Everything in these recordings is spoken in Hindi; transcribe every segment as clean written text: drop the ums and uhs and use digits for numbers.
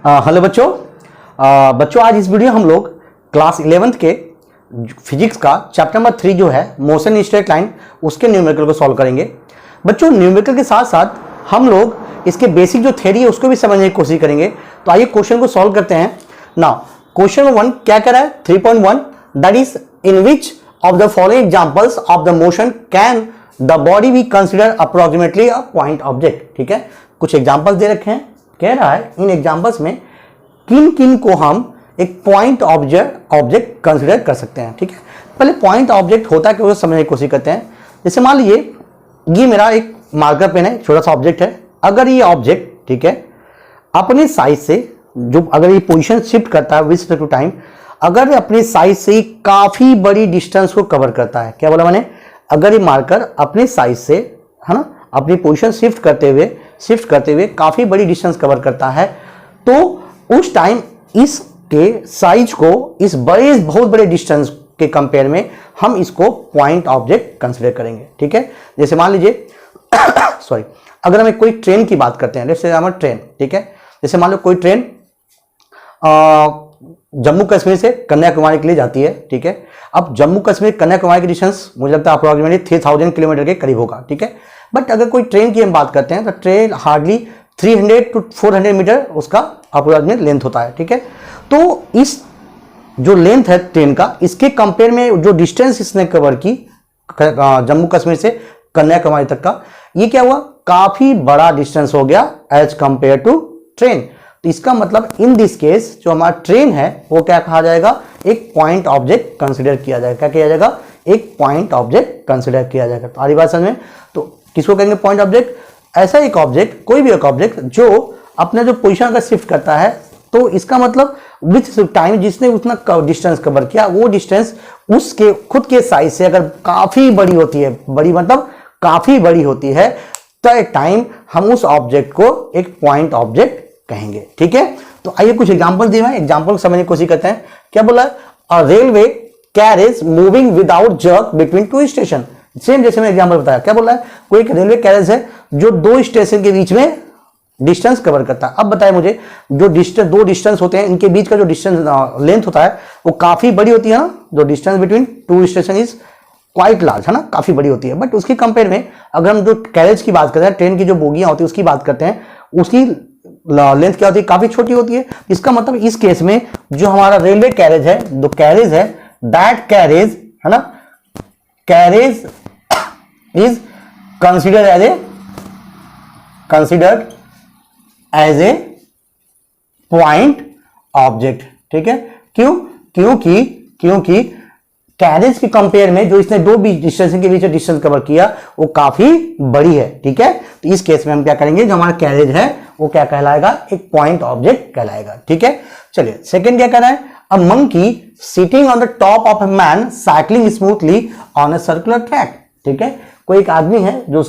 हेलो बच्चों। बच्चों आज इस वीडियो हम लोग क्लास 11th के फिजिक्स का चैप्टर नंबर 3 जो है मोशन इन स्ट्रेट लाइन उसके न्यूमेरिकल को सॉल्व करेंगे। बच्चों न्यूमेरिकल के साथ साथ हम लोग इसके बेसिक जो थ्योरी है उसको भी समझने की कोशिश करेंगे। तो आइए क्वेश्चन को सॉल्व करते हैं। नाउ क्वेश्चन नंबर 1 क्या कह रहा है 3.1 that is in which of the following examples of the motion can the body be consider approximately a point object. ठीक है, कुछ एग्जांपल्स दे रखे हैं। कह रहा है इन एग्जांपल्स में किन किन को हम एक पॉइंट ऑब्जेक्ट कंसिडर कर सकते हैं। ठीक है, पहले पॉइंट ऑब्जेक्ट होता है कि उसे समझने की कोशिश करते हैं। जैसे मान लीजिए ये मेरा एक मार्कर पेन है, छोटा सा ऑब्जेक्ट है। अगर ये ऑब्जेक्ट ठीक है अपने साइज से जो अगर ये पोजीशन शिफ्ट करता है विद रिस्पेक्ट टू टाइम, अगर अपने साइज से काफी बड़ी डिस्टेंस को कवर करता है, क्या बोला मैंने, अगर ये मार्कर अपने साइज से है ना अपनी पोजीशन शिफ्ट करते हुए काफी बड़ी डिस्टेंस कवर करता है, तो उस टाइम इसके साइज को इस बहुत बड़े डिस्टेंस के कंपेयर में हम इसको पॉइंट ऑब्जेक्ट कंसीडर करेंगे। ठीक है, जैसे मान लीजिए सॉरी, अगर हम कोई ट्रेन की बात करते हैं, लेट्स से हमारा ट्रेन, ठीक है, जैसे मान लो कोई ट्रेन जम्मू कश्मीर से कन्याकुमारी के लिए जाती है। ठीक है, अब जम्मू कश्मीर कन्याकुमारी की डिस्टेंस मुझे लगता है अप्रोक्सीमेटली 3000 किलोमीटर के करीब होगा। ठीक है, बट अगर कोई ट्रेन की हम बात करते हैं तो ट्रेन हार्डली 300 to 400 मीटर उसका अप्रोक्सीमेट लेंथ होता है। ठीक है, तो इस जो लेंथ है ट्रेन का, इसके कंपेयर में जो डिस्टेंस इसने कवर की जम्मू कश्मीर से कन्याकुमारी तक का, ये क्या हुआ, काफी बड़ा डिस्टेंस हो गया एज कंपेयर टू ट्रेन। तो इसका मतलब इन दिस केस जो हमारा ट्रेन है वो क्या कहा जाएगा, एक पॉइंट ऑब्जेक्ट कंसिडर किया जाएगा। क्या किया जाएगा, एक पॉइंट ऑब्जेक्ट कंसिडर किया जाएगा। तो आरी बात समझ में, तो किसको कहेंगे पॉइंट ऑब्जेक्ट, ऐसा एक ऑब्जेक्ट, कोई भी एक ऑब्जेक्ट जो अपना जो पोजीशन का शिफ्ट करता है, तो इसका मतलब विथ टाइम जिसने उतना डिस्टेंस कवर किया वो डिस्टेंस उसके खुद के साइज से अगर काफी बड़ी होती है, बड़ी मतलब काफी बड़ी होती है, तो टाइम हम उस ऑब्जेक्ट को एक पॉइंट ऑब्जेक्ट कहेंगे। ठीक है, तो आइए कुछ एग्जांपल दिए हैं, एग्जांपल समझने की कोशिश करते हैं। क्या बोला, a railway carriage moving without jerk between two station. Same जैसे मैंने एग्जांपल बताया, क्या बोला है, कोई एक रेलवे कैरेज है जो दो स्टेशन के बीच में डिस्टेंस कवर करता है। अब बताए मुझे जो दो डिस्टेंस होते हैं इनके बीच का जो डिस्टेंस लेंथ होता है वो काफी बड़ी होती है ना, जो distance between two station is quite large है ना, काफी बड़ी होती है। बट उसके कंपेयर में अगर हम जो कैरेज की बात करते हैं, ट्रेन की जो बोगियां होती है उसकी बात करते हैं, उसकी लेंथ क्या होती है, काफी छोटी होती है। इसका मतलब इस केस में जो हमारा रेलवे कैरेज है, जो कैरेज है, दैट कैरेज है ना, carriage is considered as a point object. ठीक है, क्योंकि कैरेज के कंपेयर में जो इसने दो डिस्टेंस के बीच डिस्टेंस कवर किया वो काफी बड़ी है। ठीक है, तो इस केस में हम क्या करेंगे, जो हमारा कैरेज है वो क्या कहलाएगा, एक पॉइंट ऑब्जेक्ट कहलाएगा। ठीक है, चलिए सेकंड क्या कह रहा है, a monkey sitting on the top of a man cycling smoothly on a circular track. ठीक है, कोई एक आदमी है जो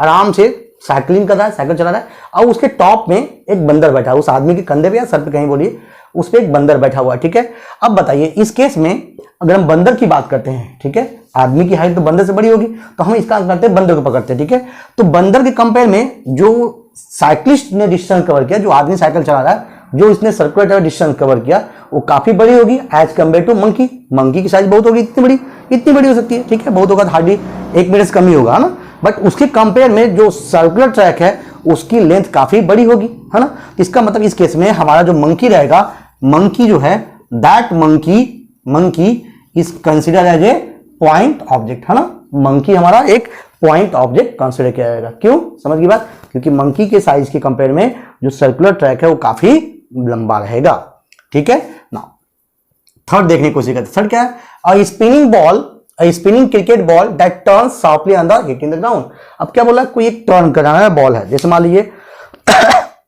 आराम से साइकिलिंग कर रहा है, साइकिल चला रहा है, और उसके टॉप में एक बंदर बैठा है, उस आदमी के कंधे पे या सर पे कहीं बोलिए, उस पे एक बंदर बैठा हुआ है। ठीक है, अब बताइए इस केस में अगर हम बंदर की बात करते हैं, ठीक है, आदमी की हाइट तो बंदर से बड़ी होगी, तो हम इसका करते हैं बंदर को पकड़ते हैं। ठीक है, तो बंदर के कंपेयर में जो साइक्लिस्ट ने डिस्टेंस कवर किया, जो आदमी साइकिल चला रहा है, जो इसने सर्कुलर डिस्टेंस कवर किया वो काफी बड़ी होगी as compare to monkey. Monkey की साइज बहुत होगी, इतनी बड़ी हो सकती है। ठीक है, बहुत होगा, हार्डली 1 मीटर से कम ही होगा, है ना, बट उसके कंपेयर में जो सर्कुलर ट्रैक है उसकी लेंथ काफी बड़ी होगी, है ना। इसका मतलब इस केस में हमारा जो मंकी रहेगा, मंकी जो है that monkey is consider as a point object, है ना, मंकी हमारा एक पॉइंट ऑब्जेक्ट कंसिडर किया जाएगा। क्यों, समझ की बात, क्योंकि मंकी के साइज के कंपेयर में जो सर्कुलर ट्रैक है वो काफी लंबा रहेगा। ठीक है, नाउ थर्ड देखने की कोशिश करते हैं। थर्ड क्या है, a spinning cricket ball that turns sharply on the hitting the ground. अब क्या बोला, कोई एक टर्न कराना है बॉल है, जैसे मान लीजिए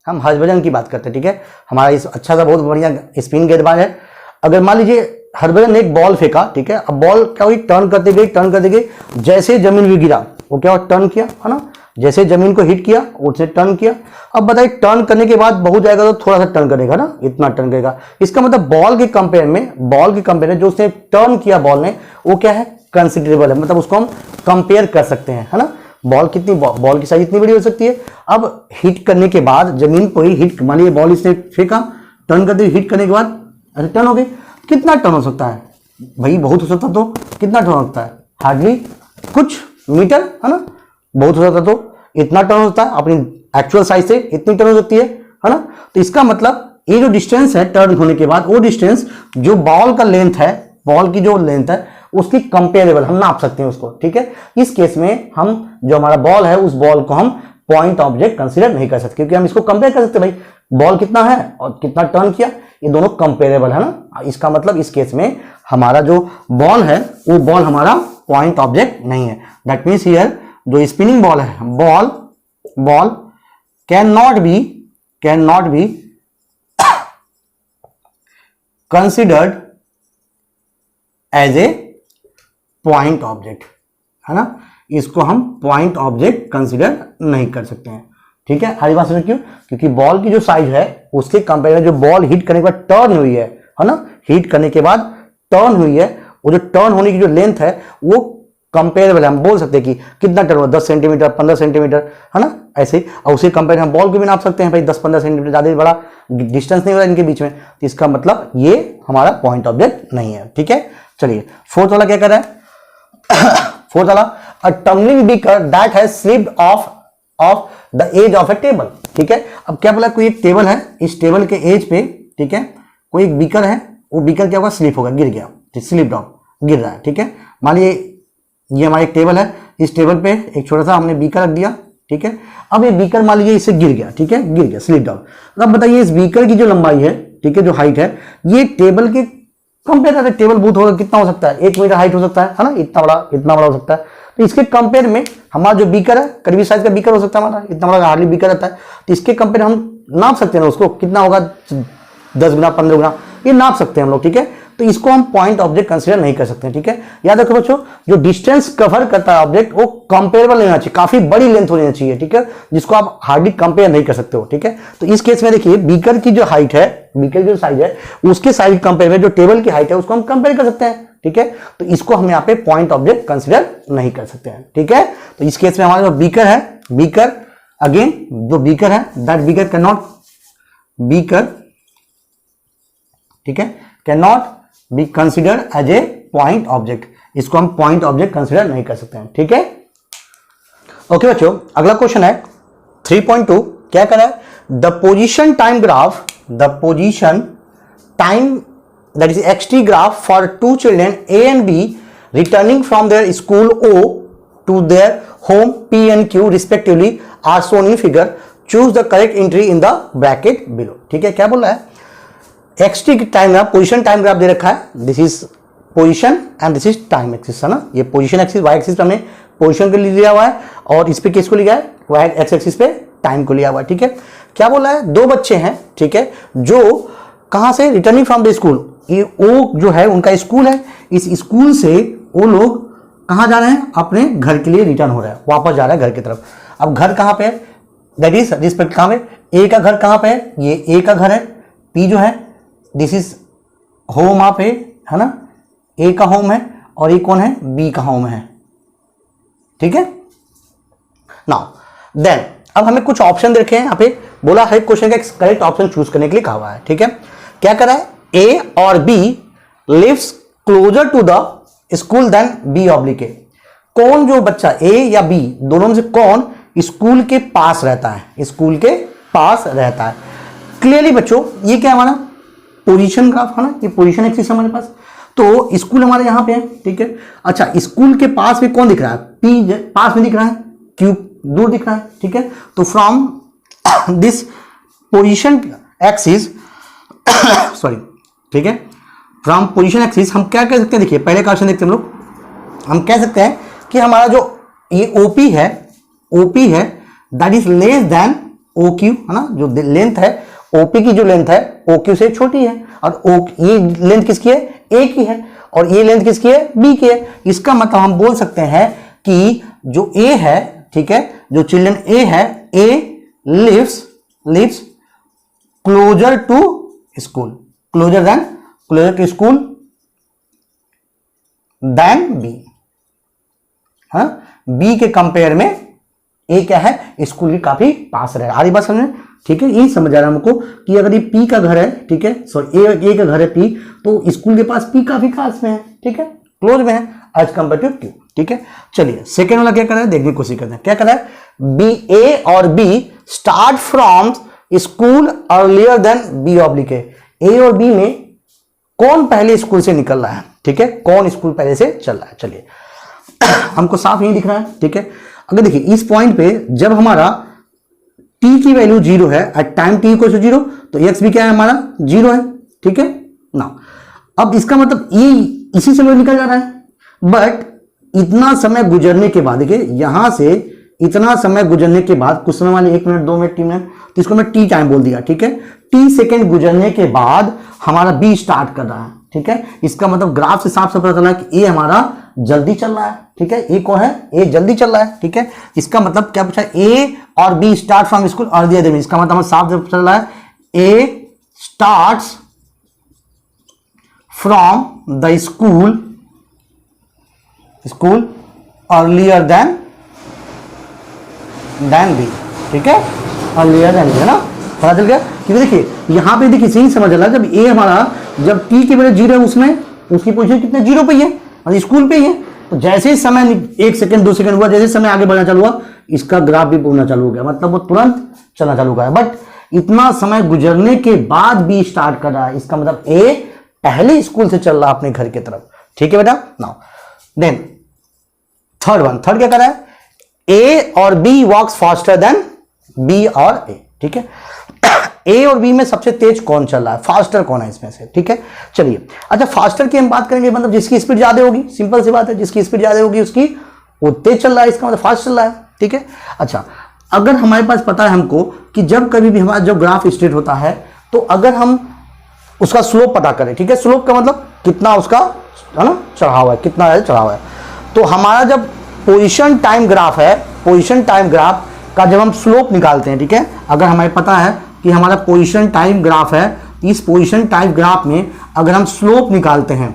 हम हरभजन की बात करते हैं। ठीक है, हमारा इस अच्छा सा बहुत बढ़िया स्पिन गेंदबाज है। अगर मान लीजिए हरभजन ने एक बॉल फेंका, ठीक है, अब बॉल क्या हुई, टर्न करते गई, जैसे जमीन भी गिरा वो क्या हुआ, टर्न किया, है ना, जैसे जमीन को हिट किया उसने टर्न किया। अब बताइए टर्न करने के बाद बहुत जाएगा तो थोड़ा सा टर्न करेगा ना, इतना टर्न करेगा। इसका मतलब बॉल के कंपेयर में जो उसने टर्न किया बॉल ने वो क्या है, कंसिडरेबल है, मतलब उसको हम कंपेयर कर सकते हैं, है ना। बॉल की साइज इतनी बड़ी हो सकती है। अब हिट करने के बाद जमीन को ही हिट, मानिए बॉल इसने फेंका टर्न करते हुए हिट करने के बाद अरे टर्न हो गई, कितना टर्न हो सकता है भाई, बहुत हो सकता, तो कितना टर्न हो सकता है, हार्डली कुछ मीटर, है ना, बहुत हो सकता तो इतना टर्न होता है, अपनी एक्चुअल साइज से इतनी टर्न हो सकती है ना। तो इसका मतलब ये जो डिस्टेंस है टर्न होने के बाद, वो डिस्टेंस जो बॉल का लेंथ है, बॉल की जो लेंथ है उसकी कंपेरेबल हम नाप सकते हैं उसको, ठीक है। इस केस में हम जो हमारा बॉल है उस बॉल को हम पॉइंट ऑब्जेक्ट कंसीडर नहीं कर सकते, क्योंकि हम इसको कंपेयर कर सकते भाई, बॉल कितना है और कितना टर्न किया, ये दोनों कंपेरेबल है ना। इसका मतलब इस केस में हमारा जो बॉल है वो बॉल हमारा पॉइंट ऑब्जेक्ट नहीं है। दैट मीन्स हियर जो स्पिनिंग बॉल है, ball can not be considered as a point object, है ना, इसको हम पॉइंट ऑब्जेक्ट कंसिडर नहीं कर सकते हैं, ठीक है। हरी बात समझ क्यों, क्योंकि बॉल की जो साइज है उसके कंपेयर में जो बॉल हिट करने के बाद टर्न हुई है ना, हिट करने के बाद टर्न हुई है, वो जो टर्न होने की जो लेंथ है वो कंपेरेबल है, हम बोल सकते हैं कि कितना टर्न हुआ, 10 सेंटीमीटर 15 सेंटीमीटर, है ना, ऐसे ही। और उसी कंपेयर हम बॉल को भी नाप सकते हैं भाई, 10-15 सेंटीमीटर, ज्यादा बड़ा डिस्टेंस नहीं हो रहा इनके बीच में, तो इसका मतलब ये हमारा पॉइंट ऑब्जेक्ट नहीं है, ठीक है। चलिए फोर्थ वाला क्या कर रहा है, फोर्थ वाला a tumbling beaker that has slipped off the edge of a table, ठीक है। अब क्या बोला, कोई एक टेबल है, इस टेबल के एज पे, ठीक है, कोई एक बीकर है, वो बीकर क्या होगा, स्लिप होगा, गिर गया, स्लिप्ड ऑफ, गिर रहा है, ठीक है। मान लीजिए ये हमारा एक टेबल है, इस टेबल पे एक छोटा सा हमने बीकर रख दिया, ठीक है। अब ये बीकर मान लीजिए इससे गिर गया, ठीक है, गिर गया, स्लिप डाउन। अब बताइए इस बीकर की जो लंबाई है, ठीक है, जो हाइट है, ये टेबल के कंपेयर करते, टेबल बहुत होगा, कितना हो सकता है, 1 मीटर हाइट हो सकता है ना, इतना बड़ा हो सकता है। तो इसके कंपेयर में हमारा जो बीकर है, करीबी साइज का बीकर हो सकता है हमारा, इतना बड़ा हार्डली बीकर रहता है, तो इसके कंपेयर हम नाप सकते हैं उसको, कितना होगा, 10 गुना 15 गुना, ये नाप सकते हैं हम लोग, ठीक है। तो इसको हम पॉइंट ऑब्जेक्ट कंसीडर नहीं कर सकते हैं, ठीक है। याद रखो बच्चों, जो डिस्टेंस कवर करता है ऑब्जेक्ट वो कंपेरेबल नहीं होना चाहिए, काफी बड़ी लेंथ होनी चाहिए, ठीक है, जिसको आप हार्डली कंपेयर नहीं कर सकते हो, ठीक है। तो इस केस में देखिए बीकर की जो हाइट है, बीकर की जो साइज है, उसके साइज कंपेयर में जो टेबल की हाइट है उसको हम कंपेयर कर सकते हैं, ठीक है। तो इसको हम यहाँ पे पॉइंट ऑब्जेक्ट कंसीडर नहीं कर सकते हैं, ठीक है। तो इस केस में हमारा जो बीकर है, बीकर अगेन जो बीकर है, that beaker can not, beaker, ठीक है, can not be considered as a point object, इसको हम पॉइंट ऑब्जेक्ट कंसिडर नहीं कर सकते हैं, ठीक है। ओके बच्चों, अगला क्वेश्चन है 3.2, क्या कह रहा है, the position time graph, the position time that is x t graph for 2 children A and B returning from their school O to their home P and Q respectively are shown in figure, choose the correct entry in the bracket below, ठीक है। क्या बोल रहा है, x t time graph, position time graph दे रखा है, this is position and this is time axis, है ना, ये पोजीशन एक्सिस, वाई एक्सिस पे हमने पोजीशन के लिए लिया हुआ है और इस पे किसको लिया है, वाई एक्स एक्सिस पे टाइम को लिया हुआ है, ठीक है। क्या बोला है, 2 बच्चे हैं, ठीक है, जो कहां से, रिटर्निंग फ्रॉम द स्कूल, ये वो जो है उनका स्कूल है, इस स्कूल से वो लोग कहां जा रहे हैं, अपने घर के लिए रिटर्न हो रहा है, वापस जा रहा है घर की तरफ। अब घर कहां पे है, दैट इज रिस्पेक्ट कहां पे, ए का घर कहां पे है, ये ए का घर है, पी जो है दिस इज होम आप है ना, ए का होम है, और ये कौन है, बी का होम है, ठीक है। नाउ देन अब हमें कुछ ऑप्शन देखे हैं, यहाँ पे बोला है क्वेश्चन का करेक्ट ऑप्शन चूज करने के लिए कहा हुआ है, ठीक है। क्या कर रहा है, ए और B lives closer to the school than B oblique A, कौन जो बच्चा ए या बी दोनों में से कौन स्कूल के पास रहता है, स्कूल के पास रहता है। क्लियरली बच्चों ये क्या हमारा पोजीशन ग्राफ है ना, ये पोजीशन एक्सिस हमारे पास, तो स्कूल हमारे यहां पे है, ठीक है। अच्छा स्कूल के पास में कौन दिख रहा है, पी पास में दिख रहा है, क्यू दूर दिख रहा है, ठीक है। तो from this position axis sorry, ठीक है, फ्रॉम पोजीशन एक्सिस हम क्या कह सकते हैं, देखिए पहले क्वेश्चन देखते हैं हम लोग, हम कह सकते हैं कि हमारा जो ये ओपी है, ओपी है that is less than O Q, है ना, जो लेंथ है ओपी की जो लेंथ है ओ क्यू से छोटी है, और ये लेंथ किसकी है, ए की है, और ये लेंथ किसकी है, बी की है। इसका मतलब हम बोल सकते हैं कि जो ए है, ठीक है, जो चिल्ड्रन ए है, A lives closer to school, closer to school than B, हाँ, बी के कंपेयर में ए क्या है, स्कूल के काफी पास रहे। आरी बात समझे, ठीक है, यही समझ आ रहा है हमको कि अगर ये P का घर है, ठीक है, सॉरी ए का घर है P, तो स्कूल के पास P काफी खास में है, ठीक है, क्लोज में है एज कंपेयर टू Q, ठीक है। चलिए सेकेंड वाला क्या कर रहा है, देखने की कोशिश करते हैं। क्या कर रहा है, बी, ए और B start from school earlier than B oblique A और बी में कौन पहले स्कूल से निकल रहा है, ठीक है, कौन स्कूल पहले से चल रहा है। चलिए हमको साफ यही दिख रहा है, ठीक है। अगर देखिए इस पॉइंट पे जब हमारा t की वैल्यू 0 है at time t equal to 0, तो x भी क्या है हमारा 0 है, ठीक है ना। अब इसका मतलब ये इसी समय निकल जा रहा है, बट इतना समय गुजरने के बाद, देखिए यहां से इतना समय गुजरने के बाद, कुछ समय वाले 1 मिनट 2 मिनट 3 मिनट, तो इसको मैं टी टाइम बोल दिया, ठीक है। टी सेकेंड गुजरने के बाद हमारा बी स्टार्ट कर रहा है, ठीक है। इसका मतलब ग्राफ से साफ साफ पता चला कि ए हमारा जल्दी चल रहा है, ठीक है। ए कौन है, ए जल्दी चल रहा है, ठीक है। इसका मतलब क्या पूछा, ए और B start from school earlier than, इसका मतलब साफ साफ चल रहा है A starts from the school earlier than B, ठीक है, अर्लियर देन बी, है ना, पता चल गया। क्योंकि देखिए यहां पे देखिए सही समझ रहा, जब ए हमारा जब टी के वैल्यू 0 है उसमें उसकी पोजीशन कितने 0 पे ही है और स्कूल पे ही है, तो जैसे ही समय 1 सेकंड 2 सेकंड हुआ, जैसे समय आगे बढ़ना चालू हुआ, इसका ग्राफ भी बढ़ना चालू हो गया, मतलब वो तुरंत चलना चालू हो गया। बट इतना समय गुजरने के बाद बी स्टार्ट कर रहा है, इसका मतलब ए पहले स्कूल से चल रहा है अपने घर की तरफ, ठीक है बेटा। नाउ देन थर्ड क्या कर रहा है, ए और बी वॉक्स फास्टर देन बी और ए, ठीक है। ए और बी में सबसे तेज कौन चल रहा है, फास्टर कौन है इसमें से, ठीक है। चलिए अच्छा फास्टर की हम बात करेंगे, मतलब जिसकी स्पीड ज्यादा होगी, सिंपल सी बात है, जिसकी स्पीड ज्यादा होगी उसकी वो तेज चल रहा है, इसका मतलब फास्ट चल रहा है, ठीक है। अच्छा अगर हमारे पास पता है हमको कि जब कभी भी हमारा जो ग्राफ स्ट्रेट होता है, तो अगर हम उसका स्लोप पता करें, ठीक है, स्लोप का मतलब कितना उसका है ना चढ़ाव है, कितना चढ़ाव है, तो हमारा जब पोजीशन टाइम ग्राफ है, पोजीशन टाइम ग्राफ का जब हम स्लोप निकालते हैं, ठीक है, अगर हमें पता है कि हमारा पोजीशन टाइम ग्राफ है, इस पोजीशन टाइम ग्राफ में अगर हम स्लोप निकालते हैं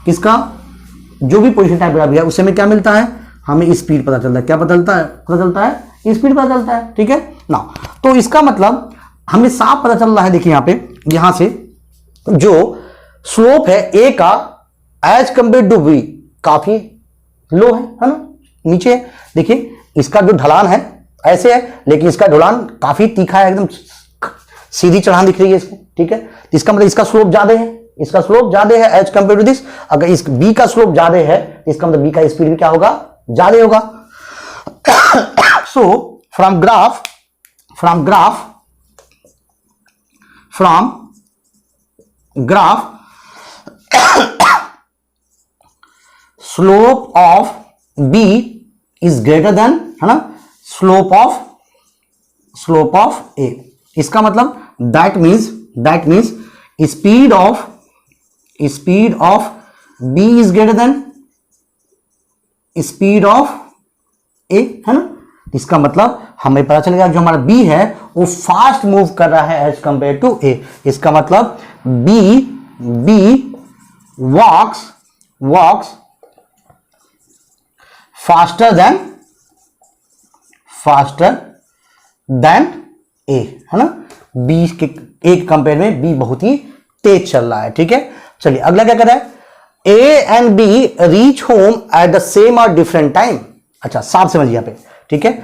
किसका, जो भी पोजीशन टाइम ग्राफ है उससे हमें क्या मिलता है, हमें स्पीड पता चलता है। क्या पता चलता है स्पीड पता चलता है, ठीक है ना। तो इसका मतलब हमें साफ पता चल रहा है, देखिए यहां से जो स्लोप है ए का एज कंपेयर टू बी काफी लो है ना, नीचे देखिए इसका जो ढलान है ऐसे है, लेकिन इसका ढलान काफी तीखा है, एकदम सीधी चढ़ान दिख रही है इसको, ठीक है। तो इसका मतलब इसका स्लोप ज्यादा है, एज कंपेयर टू दिस। अगर इस बी का स्लोप ज्यादा है, इसका मतलब बी का स्पीड भी क्या होगा, ज्यादा होगा। So from graph slope of B is greater than, है ना, स्लोप ऑफ ए। इसका मतलब that means speed of B is greater than speed of A, है ना। इसका मतलब हमें पता चलेगा जो हमारा बी है वो फास्ट मूव कर रहा है एज कंपेयर टू ए। इसका मतलब बी वॉक्स फास्टर देन ए, है ना। बी के एक कंपेयर में बी बहुत ही तेज चल रहा है, ठीक है। चलिए अगला क्या कर रहा है, A and B reach home at the same और डिफरेंट टाइम। अच्छा साफ समझिए यहाँ पे, ठीक है।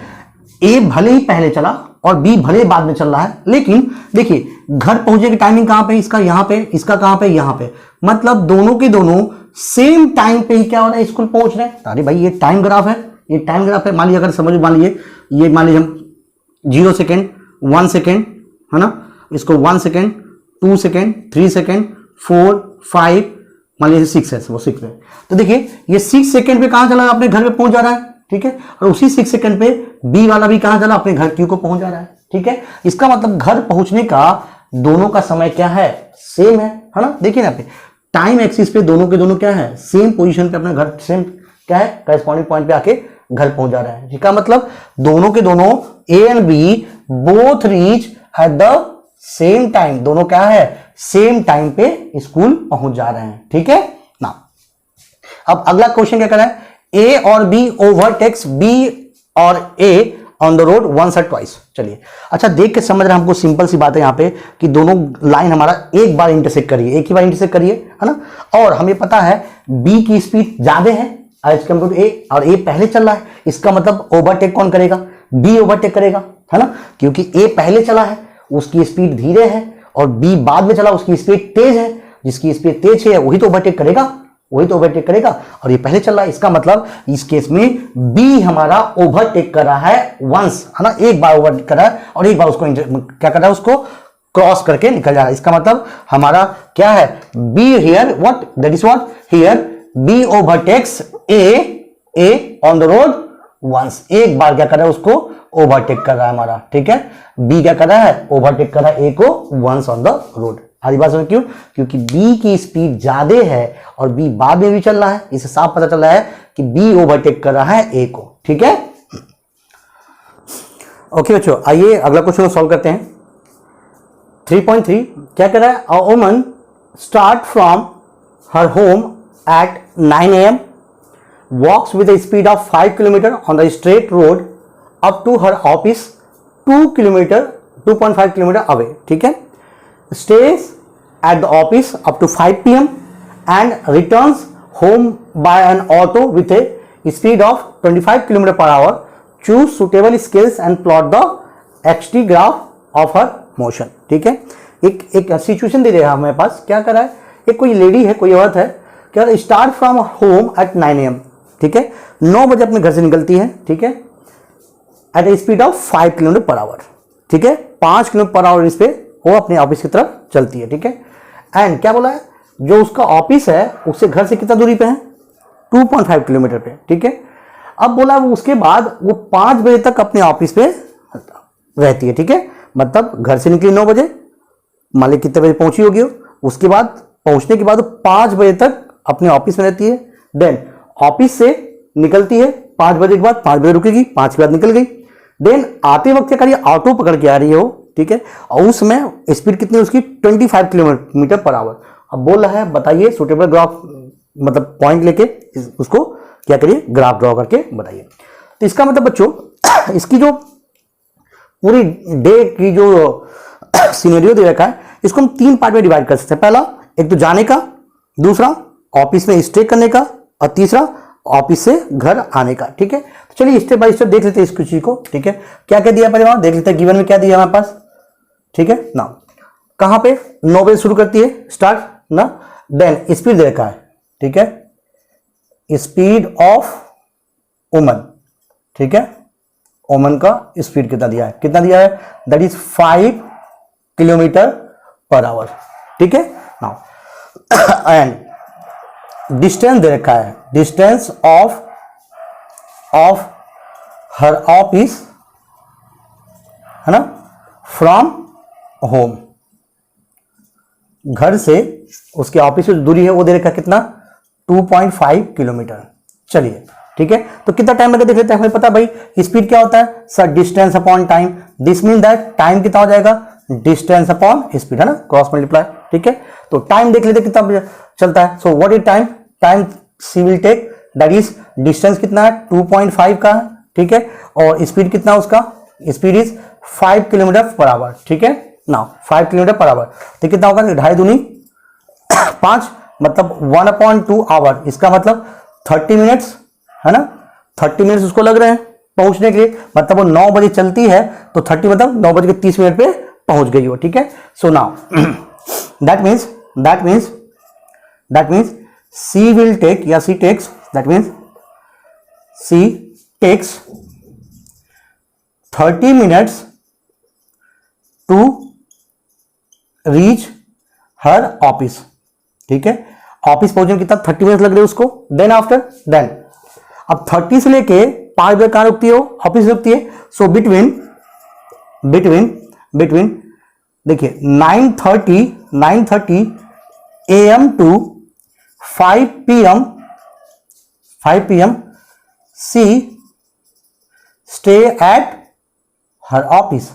ए भले ही पहले चला और बी भले ही बाद में चल रहा है, लेकिन देखिए घर पहुंचे की टाइमिंग कहां पे, इसका यहां पे, इसका कहां पे, यहां पे, मतलब दोनों के दोनों सेम टाइम पे ही क्या हो रहा है, स्कूल पहुंच रहे हैं। अरे भाई ये टाइम ग्राफ है, मान लीजिए, अगर समझ मान लीजिए हम 0 सेकेंड 1 सेकेंड, है ना, इसको 1 सेकेंड 2 सेकेंड 3 सेकेंड 4 5 मान लीजिए 6 है, वो 6 है। तो देखिए ये 6 सेकेंड पे कहां चला, अपने घर पे पहुंच जा रहा है, ठीक है। और उसी 6 सेकेंड पे बी वाला भी कहां चला, अपने घर क्यू को पहुंच जा रहा है, ठीक है। इसका मतलब घर पहुंचने का दोनों का समय क्या है, सेम है ना। देखिए ना पे टाइम एक्सिस पे दोनों के दोनों क्या है, सेम पोजीशन पे अपना घर सेम क्या है, करस्पॉन्डिंग पॉइंट पे आके घर पहुंच जा रहा है। इसका मतलब दोनों के दोनों A and B both reach at the same time, दोनों क्या है, सेम टाइम पे स्कूल पहुंच जा रहे हैं, ठीक है ना। अब अगला क्वेश्चन क्या कर रहा है, ए और बी ओवरटेक्स बी और ए ऑन द रोड वंस और ट्वाइस। चलिए अच्छा देख के समझ रहे हैं हमको, सिंपल सी बात है यहाँ पे कि दोनों लाइन हमारा एक बार इंटरसेक्ट करिए, एक ही बार इंटरसेक्ट करिए, है ना। और हमें पता है बी की स्पीड ज्यादा है एज कम्पेयर टू ए, और ए पहले चल रहा है, इसका मतलब ओवरटेक कौन करेगा, बी ओवरटेक करेगा, है ना, क्योंकि ए पहले चला है उसकी स्पीड धीरे है और बी बाद में चला उसकी स्पीड तेज है, जिसकी स्पीड तेज है वही तो ओवरटेक करेगा, वही तो ओवरटेक करेगा, और ये पहले चल रहा है, इसका मतलब इस केस में बी हमारा ओवरटेक कर रहा है वंस, है ना, एक बार ओवरटेक कर रहा है और एक बार उसको क्या कर रहा है, उसको क्रॉस करके निकल जा रहा है। इसका मतलब हमारा क्या है, B here what, that is what here B overtakes A on the road once, एक बार क्या कर रहा है उसको ओवरटेक कर रहा है हमारा, ठीक है। बी क्या कर रहा है, ओवरटेक कर रहा है ए को वंस ऑन द रोड। आधी बात समझ क्यों, क्योंकि बी की स्पीड ज्यादा है और बी बाद में भी चल रहा है, इससे साफ पता चल रहा है कि बी ओवरटेक कर रहा है ए को, ठीक है। ओके बच्चों, आइए अगला क्वेश्चन को सॉल्व करते हैं। 3.3 क्या कह रहा है, a woman start from her home at 9 AM, walks with a speed of 5 km on the straight road up to her office 2.5 km away, ठीक है। stays at the office up to 5 PM and returns home by an auto with a speed of 25 km per hour. Choose suitable scales and plot the xt graph of her motion, ठीक है। एक सिचुएशन दे रहा है हमारे पास, क्या कर रहा है, एक कोई लेडी है, कोई औरत है, क्या start from home at 9 AM, ठीक है, 9 बजे अपने घर से निकलती है, ठीक है, at a speed of 5 km per hour, ठीक है, 5 km per hour इस पे वो अपने ऑफिस की तरफ चलती है, ठीक है। एंड क्या बोला है, जो उसका ऑफिस है उससे घर से कितना दूरी पे है, 2.5 किलोमीटर पे, ठीक है। अब बोला वो उसके बाद वो 5 बजे तक अपने ऑफिस पे रहती है, ठीक है, मतलब घर से निकली 9 बजे, मान ली कितने बजे पहुंची होगी, उसके बाद पहुंचने के बाद 5 बजे तक अपने ऑफिस में रहती है। देन ऑफिस से निकलती है 5 बजे के बाद, 5 बजे रुकेगी, 5 के बाद निकल गई। देन आते वक्त क्या करिए, ऑटो पकड़ के आ रही है वो, ठीक है, और उसमें स्पीड कितनी उसकी 25 किलोमीटर पर आवर। अब बोल रहा है बताइए सुटेबल ग्राफ, मतलब पॉइंट लेके उसको क्या करिए, ग्राफ ड्रॉ करके बताइए। तो इसका मतलब बच्चों इसकी जो पूरी डे की जो सिनेरियो दे रखा है, इसको हम 3 पार्ट में डिवाइड कर सकते हैं। पहला एक तो जाने का, दूसरा ऑफिस में स्टे करने का, और तीसरा ऑफिस से घर आने का, ठीक है। तो चलिए स्टेप बाय स्टेप देख लेते हैं इस चीज को, ठीक है। क्या क्या दिया पहले वहां देख लेते हैं, गिवन में क्या दिया हमारे पास, ठीक है ना। कहां पे 9 बजे शुरू करती है स्टार्ट ना, देन स्पीड दे रखा है, ठीक है, स्पीड ऑफ वुमन, ठीक है, वुमन का स्पीड कितना दिया है, कितना दिया है, that is 5 kilometre per our, ठीक है। नाउ एंड डिस्टेंस दे रखा है, डिस्टेंस ऑफ हर ऑफिस, है ना, फ्रॉम होम, घर से उसके ऑफिस की दूरी है वो दे रखा है कितना, 2.5 किलोमीटर। चलिए ठीक है, तो कितना टाइम लगे देख लेते हैं। हमें पता भाई स्पीड क्या होता है sir, distance upon time, this mean that time कितना हो जाएगा, डिस्टेंस अपॉन स्पीड, है ना, क्रॉस मल्टीप्लाई, ठीक है। तो टाइम देख लेते कितना चलता है। So what is time, time she will take, that is distance कितना है 2.5 का है, ठीक है, और स्पीड कितना उसका, speed is 5 kilometre per our, ठीक है ना, 5 किलोमीटर पर आवर। तो कितना होगा, 2.5 दूनी 5, मतलब 1/2 आवर, इसका मतलब 30 मिनट्स, है ना, 30 मिनट्स उसको लग रहे हैं पहुंचने के लिए, मतलब वो 9 बजे चलती है तो 30 मतलब 9 बजे के 30 मिनट पे पहुंच गई हो, ठीक है। So now that means C will take, या C takes, that means C takes 30 minutes to reach her office, ठीक है। ऑफिस पहुंचने कितना 30 मिनट लग रहे हैं उसको। देन आफ्टर देन अब 30 से लेके 5 बजे कहां रुकती है, ऑफिस रुकती है। सो बिटवीन देखिए 9:30 AM to 5 PM she stay at her office,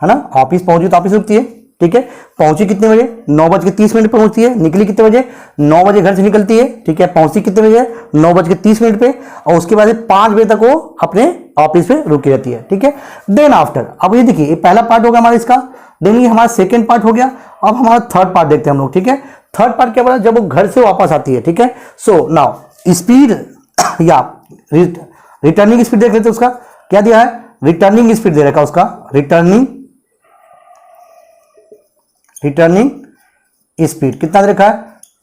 है ना, ऑफिस पहुंची तो ऑफिस रुकती है, ठीक है। पहुंची कितने बजे? 9:30 पे पहुंचती है। निकली कितने बजे? 9 बजे घर से निकलती है, ठीक है। पहुंचती कितने बजे? 9:30 पे। और उसके बाद 5 बजे तक वो अपने ऑफिस पे रुकी रहती है, ठीक है। देन आफ्टर, अब ये देखिए, ये पहला पार्ट हो गया हमारा इसका। देन ये हमारा सेकेंड पार्ट हो गया। अब हमारा थर्ड पार्ट देखते हैं हम लोग, ठीक है। थर्ड पार्ट क्या बोला? जब वो घर से वापस आती है, ठीक है। सो नाउ स्पीड या रिटर्निंग स्पीड देख लेते हैं। उसका क्या दिया है? रिटर्निंग स्पीड दे रखा उसका, रिटर्निंग स्पीड कितना दे रखा है?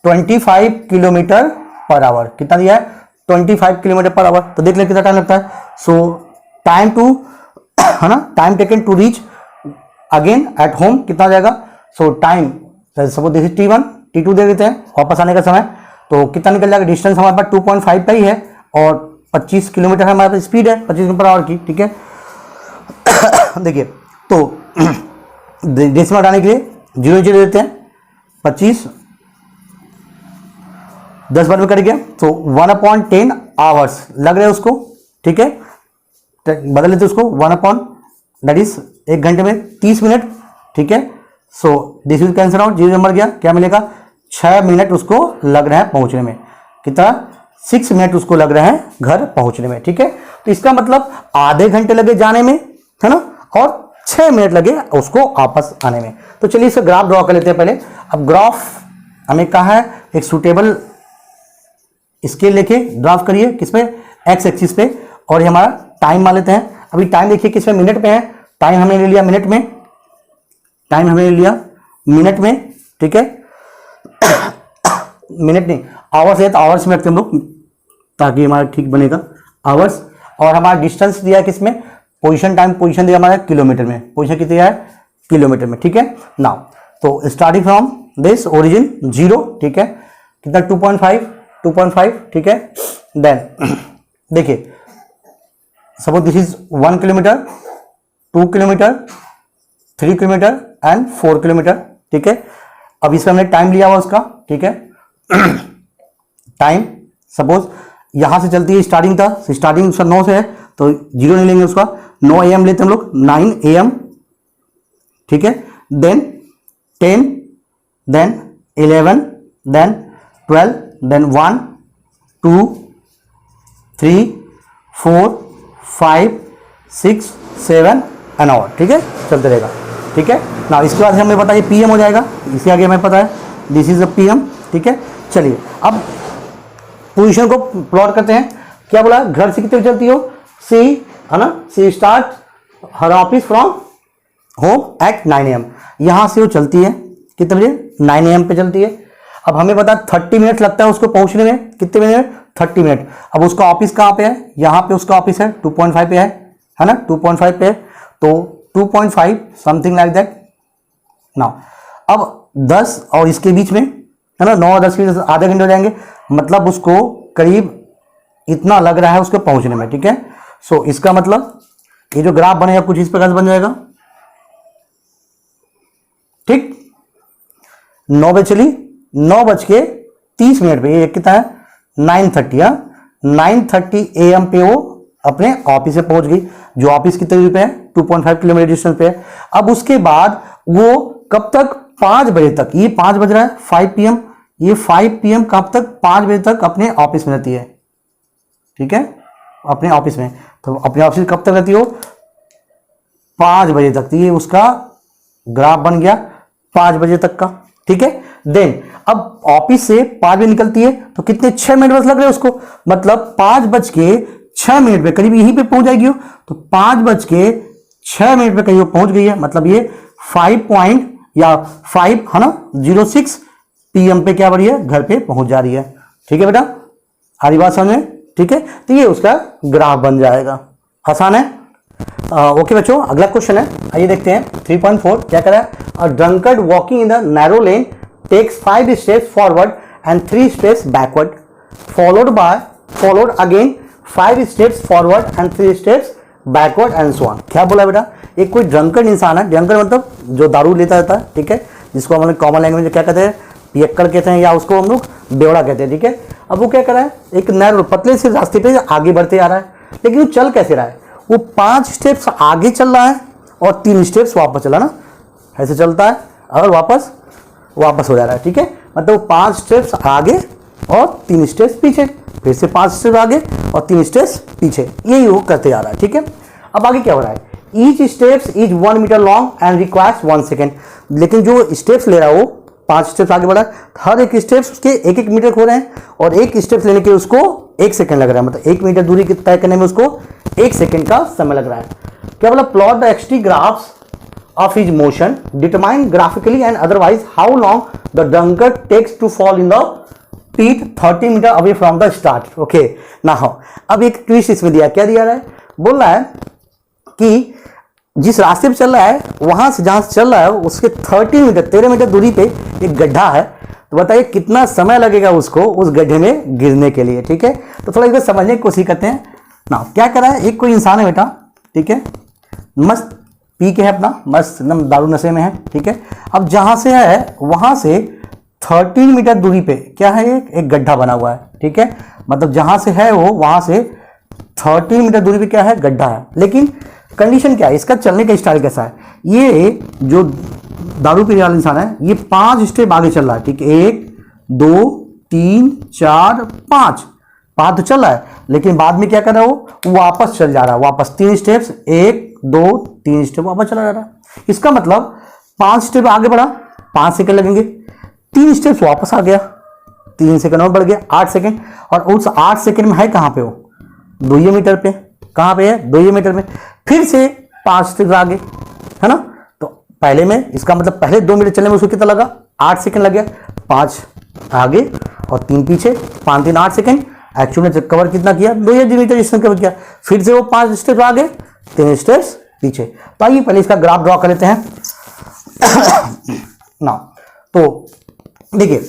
25 किलोमीटर पर आवर। कितना दिया है? 25 किलोमीटर पर आवर। तो देख ले कितना टाइम लगता है। सो टाइम टू, है ना, time taken to reach again at home कितना जाएगा? So time, suppose this is T1, T2 दे देते हैं वापस आने का समय। तो कितना निकल जाएगा? डिस्टेंस हमारे पास 2.5 का ही है और 25 किलोमीटर है हमारे पास स्पीड है 25 किलोमीटर पर आवर की, ठीक है। देखिए, तो डेसिमल हटाने के लिए 0 देते हैं। 25 10 बार में कर गया, तो 1/10 आवर्स लग रहे हैं उसको, ठीक है। बदल लेते उसको 1/, दैट इज 1 घंटे में 30 मिनट, ठीक है। So this will cancel out, 0 number गया, क्या मिलेगा? 6 मिनट उसको लग रहा है पहुंचने में। कितना? 6 मिनट उसको लग रहा है घर पहुंचने में, ठीक है। तो इसका मतलब आधे घंटे लगे जाने में, है ना, और 6 मिनट लगे उसको वापस आने में। तो चलिए इसे ग्राफ ड्रॉ कर लेते हैं पहले। अब ग्राफ हमें कहा है एक सुटेबल स्केल लेके ड्राफ करिए, किसमें? एक्स एक्सिस पे। और ये हमारा टाइम मान लेते हैं। अभी टाइम देखिए किसमें? मिनट में है। टाइम हमने ले लिया मिनट में, टाइम हमने ले लिया मिनट में, ठीक है। मिनट नहीं, आवर्स है तो आवर्स में रखते हम लोग ताकि हमारा ठीक बनेगा, आवर्स। और हमारा डिस्टेंस दिया है किसमें? पोजीशन, टाइम पोजीशन दिया हमारा किलोमीटर में। पोजीशन कितनी है? किलोमीटर में, ठीक है। नाउ तो स्टार्टिंग फ्रॉम दिस ओरिजिन 0, ठीक है। कितना? 2.5, ठीक है। देन देखिए, suppose this is 1 kilometre, 2 kilometre, 3 kilometre and 4 kilometre, ठीक है। अब इसमें हमने टाइम लिया हुआ उसका, ठीक है। टाइम सपोज यहां से चलती है, स्टार्टिंग था, स्टार्टिंग उसका 9 से है तो 0 नहीं लेंगे उसका। 9 AM लेते हम लोग, 9 AM, ठीक है। Then 10, then 11, then 12, then 1, 2, 3, 4, 5, 6, 7 an hour, ठीक है, चलते रहेगा, ठीक है ना। इसके बाद हमें पता है PM हो जाएगा, इसके आगे हमें पता है दिस इज अ PM, ठीक है। चलिए अब पोजीशन को प्लॉट करते हैं। क्या बोला? घर से कितने चलती हो? सी, है ना, C start her office from home at 9 AM। यहां से वो चलती है कितने बजे? 9 AM पे चलती है। अब हमें पता 30 मिनट लगता है उसको पहुंचने में। कितने मिनट? 30 मिनट। अब उसका ऑफिस कहाँ पे है? यहाँ पे उसका ऑफिस है, 2.5 पे है ना, 2.5 पे। तो 2.5 समथिंग लाइक दैट। नाउ अब 10 और इसके बीच में, है ना, 9 और 10 के बीच आधे घंटे हो जाएंगे, मतलब उसको करीब इतना लग रहा है उसको पहुंचने में, ठीक है। सो इसका मतलब ये जो ग्राफ बनेगा कुछ इस प्रकार से बन जाएगा, ठीक। 9 बजे चली, 9:30 पे, ये कितना है? 9:30, 9:30 AM पे वो अपने ऑफिस से पहुंच गई, जो ऑफिस कितने दूरी पे है? 2.5 किलोमीटर डिस्टेंस पे है। अब उसके बाद वो कब तक? 5 बजे तक, ये 5 बज रहा है, 5 PM, ये 5 PM कब तक? 5 बजे तक अपने ऑफिस में रहती है, ठीक है, अपने ऑफिस में। तो अपने ऑफिस कब तक रहती हो? 5 बजे तक। तो ये उसका ग्राफ बन गया 5 बजे तक का, ठीक है। देन अब ऑफिस से 5 बजे निकलती है तो कितने? 6 मिनट बस लग रहे हैं उसको, मतलब 5:06 पे करीब यहीं पे पहुंच जाएगी। तो 5:06 पे कहीं वो पहुंच गई है, मतलब ये 5 है ना, 06 PM पे क्या बढ़ी है? घर पे पहुंच जा रही है, ठीक है बेटा, हरी बात समझ में, ठीक है। तो ये उसका ग्राफ बन जाएगा, आसान है। ओके बच्चों, अगला क्वेश्चन है, आइए देखते हैं। 3.4 क्या कह रहा है? A drunkard walking in the narrow lane takes 5 steps forward and 3 steps backward, followed again 5 steps forward and 3 steps backward and so on. क्या बोला बेटा? एक कोई ड्रंकर्ड इंसान है, ड्रंकर्ड मतलब जो दारू लेता रहता है, ठीक है, जिसको हम लोग कॉमन लैंग्वेज में क्या कहते हैं? पियक्कड़ कहते हैं, या उसको हम लोग बेवड़ा कहते हैं, ठीक है। अब वो क्या कर रहा है? एक नैरो पतले से रास्ते पे आगे बढ़ते आ रहा है, लेकिन वो चल कैसे रहा है? वो 5 स्टेप्स आगे चल रहा है और 3 स्टेप्स वापस चला ना, ऐसे चलता है और वापस वापस हो जा रहा है, ठीक है। मतलब 5 स्टेप्स आगे और 3 स्टेप्स पीछे, फिर से 5 स्टेप आगे और 3 स्टेप्स पीछे, यही वो करते जा रहा है, ठीक है। अब आगे क्या हो रहा है, each steps is 1 metre long and requires 1 second. लेकिन जो स्टेप्स ले रहा है वो 5 स्टेप्स आगे बढ़ा है, हर एक स्टेप्स उसके 1-1 मीटर हो रहे हैं और एक स्टेप्स लेने के उसको 1 सेकेंड लग रहा है। मतलब 1 मीटर दूरी तय करने में उसको 1 सेकेंड का समय लग रहा है। क्या बोला, plot the XT graphs of his motion, determine graphically and otherwise how long the dunker takes to fall in the pit 30 meter away from the start. Okay, now अब एक ट्विस्ट इसमें दिया, क्या दिया रहा है, बोल रहा है कि जिस रास्ते पे चल रहा है वहां से जहां से चल रहा है उसके 13 मीटर दूरी पे एक गड्ढा है, तो बताइए कितना समय लगेगा उसको उस गड्ढे में गिरने के लिए, ठीक है। तो थोड़ा इसको समझने की कोशिश करते हैं ना। क्या कर रहा है, एक कोई इंसान है बेटा, ठीक है, मस्त पी के है अपना, मस्त एकदम दारू नशे में है, ठीक है। अब जहां से है वहां से 13 मीटर दूरी पे क्या है, एक गड्ढा बना हुआ है, ठीक है। मतलब जहां से है वो वहां से 13 मीटर दूरी पे क्या है, गड्ढा है। लेकिन कंडीशन क्या है, इसका चलने का स्टाइल कैसा है, ये जो दारू पीने वाला इंसान है ये 5 स्टेप आगे चल रहा है, ठीक है। 1 2 3 4 5 तो चल रहा है, लेकिन बाद में क्या कर रहा है वो वापस चल जा रहा है, वापस 3 स्टेप्स, 1 2 3 स्टेप वापस चला जा रहा है। इसका मतलब 5 स्टेप आगे बढ़ा, 5 सेकंड लगेंगे, 3 स्टेप्स वापस आ गया, 3 सेकंड और बढ़ गया, 8 सेकंड। और उस 8 सेकंड में है कहां पे वो, 2 मीटर पे, कहां पे है, 2 मीटर में। फिर से 5 स्टेप आगे, है ना। तो पहले में इसका मतलब पहले 2 मीटर चलने में उसको कितना लगा, 8 सेकंड लग गया, 5 आगे और 3 पीछे, 5 3 8 सेकंड। एक्चुअली ने कवर कितना किया, 2 मीटर डिस्टेंस कवर किया। फिर से वो 5 स्टेप आगे, 3 स्टेप्स पीछे। तो आइए पहले इसका ग्राफ ड्रॉ कर लेते हैं ना। तो देखिए,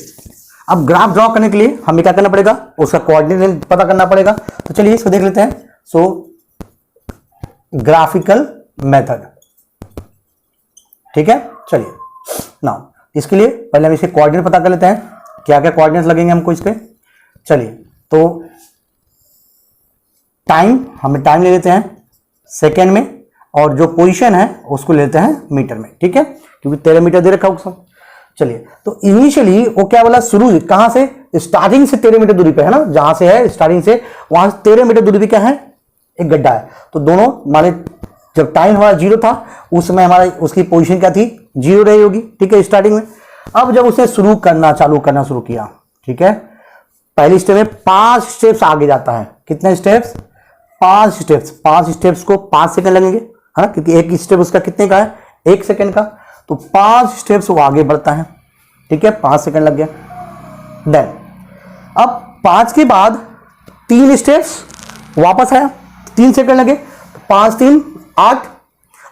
अब ग्राफ ड्रॉ करने के लिए हमें क्या करना पड़ेगा, उसका कोऑर्डिनेट पता करना पड़ेगा। तो चलिए इसको देख लेते हैं। सो ग्राफिकल मेथड, ठीक है। चलिए ना, इसके लिए पहले हम इसके कोऑर्डिनेट पता कर लेते हैं, क्या क्या कोऑर्डिनेट लगेंगे हमको इसके। चलिए, तो टाइम, हमें टाइम ले लेते हैं सेकेंड में, और जो पोजीशन है उसको लेते हैं मीटर में, ठीक है, क्योंकि 13 मीटर दे रखा है। चलिए, तो इनिशियली वो क्या बोला, शुरू कहां से, स्टार्टिंग से 13 मीटर दूरी पे है ना, जहां से है स्टार्टिंग से वहां से 13 मीटर दूरी पे क्या है, एक गड्ढा है। तो दोनों हमारे जब टाइम हमारा 0 था उस समय हमारा उसकी पोजीशन क्या थी, 0 रही होगी, ठीक है, स्टार्टिंग में। अब जब उसने शुरू किया, ठीक है, पहली स्टेप में 5 स्टेप्स आगे जाता है। कितने स्टेप्स, 5 स्टेप्स। 5 स्टेप्स को 5 सेकंड लगेंगे, है ना, क्योंकि एक स्टेप उसका कितने का है, 1 सेकंड का। तो 5 स्टेप्स वो आगे बढ़ता है, ठीक है, 5 सेकंड लग गया। देन अब 5 के बाद 3 स्टेप्स वापस आया, 3 सेकंड लगे, 5 3 8।